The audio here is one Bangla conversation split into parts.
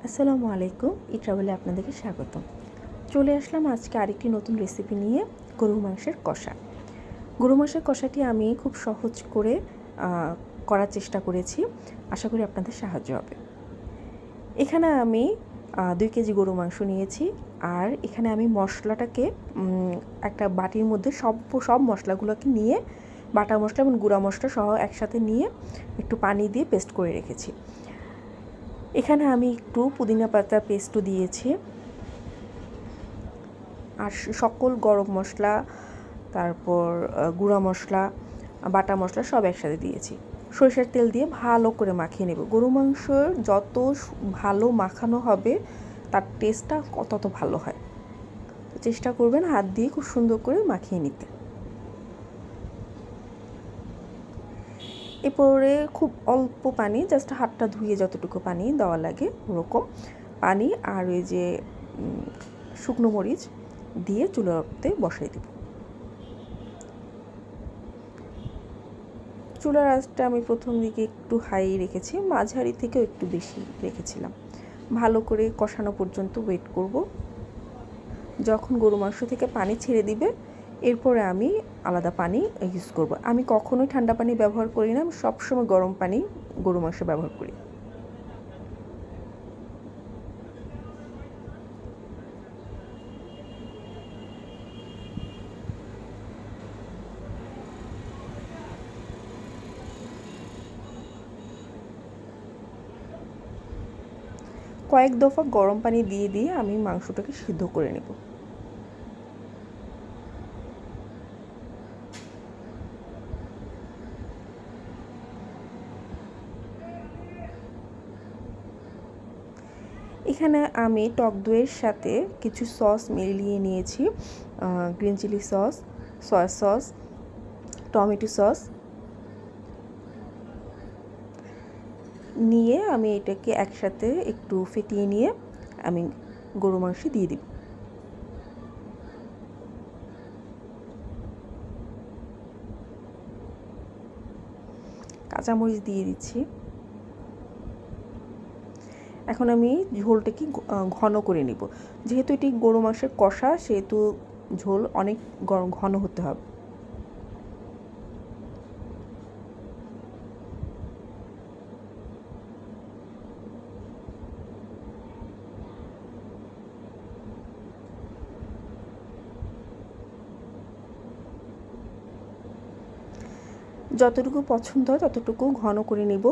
আসসালামু আলাইকুম, ট্রাভেলে আপনাদেরকে স্বাগতম। চলে আসলাম আজকে আরেকটি নতুন রেসিপি নিয়ে, গরুর মাংসের কষা। গরু মাংসের কষাটি আমি খুব সহজ করে করার চেষ্টা করেছি, আশা করি আপনাদের সাহায্য হবে। এখানে আমি 2 কেজি গরু মাংস নিয়েছি, আর এখানে আমি মশলাটাকে একটা বাটির মধ্যে সব মশলাগুলোকে নিয়ে, বাটা মশলা এবং গুঁড়া মশলা সহ একসাথে নিয়ে একটু পানি দিয়ে পেস্ট করে রেখেছি। এখানে আমি একটু পুদিনা পাতা পেস্টও দিয়েছি, আর সকল গরম মশলা, তারপর গুঁড়া মশলা, বাটা মশলা সব একসাথে দিয়েছি। সরিষার তেল দিয়ে ভালো করে মাখিয়ে নেব। গরু মাংস যত ভালো মাখানো হবে তার টেস্টটা তত ভালো হয়। তো চেষ্টা করবেন হাত দিয়ে খুব সুন্দর করে মাখিয়ে নিতে। এরপরে খুব অল্প পানি, জাস্ট হাতটা ধুয়ে যতটুকু পানি দেওয়া লাগে ওরকম পানি, আর ওই যে শুকনো মরিচ দিয়ে চুলাতে বসাই দেব। চুলার আঁচটা আমি প্রথম দিকে একটু হাই রেখেছি, মাঝারি থেকেও একটু বেশি রেখেছিলাম। ভালো করে কষানো পর্যন্ত ওয়েট করব। যখন গরু মাংস থেকে পানি ছেড়ে দিবে, এরপরে আমি আলাদা পানি ইউজ করব। আমি কখনোই ঠান্ডা পানি ব্যবহার করি না, আমি সবসময় গরম পানি গরু মাংস ব্যবহার করি। কয়েক দফা গরম পানি দিয়ে দিয়ে আমি মাংসটাকে সিদ্ধ করে নেব। এখানে আমি টক দইয়ের সাথে কিছু সস মিলিয়ে নিয়েছি, green chilli sauce, soya sauce, tomato sauce নিয়ে আমি এটাকে একসাথে একটু ফেটিয়ে নিয়ে আমি গরু মাংস দিয়ে দিব। কাঁচামরিচ দিয়ে দিচ্ছি। এখন আমি ঝোলটাকে ঘন করে নিব। যেহেতু এটি গরু মাংসের কষা, সেহেতু ঝোল অনেক ঘন হতে হবে। যতটুকু পছন্দ হয় ততটুকু ঘন করে নিব।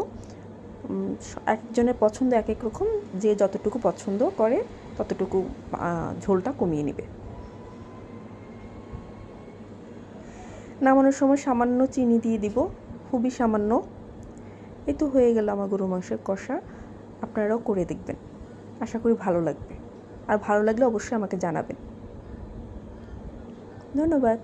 একজনের পছন্দ এক এক রকম, যে যতটুকু পছন্দ করে ততটুকু ঝোলটা কমিয়ে নেবে। নামানোর সময় সামান্য চিনি দিয়ে দিব, খুবই সামান্য। এই তো হয়ে গেল আমার গরু মাংসের কষা। আপনারাও করে দেখবেন, আশা করি ভালো লাগবে। আর ভালো লাগলে অবশ্যই আমাকে জানাবেন। ধন্যবাদ।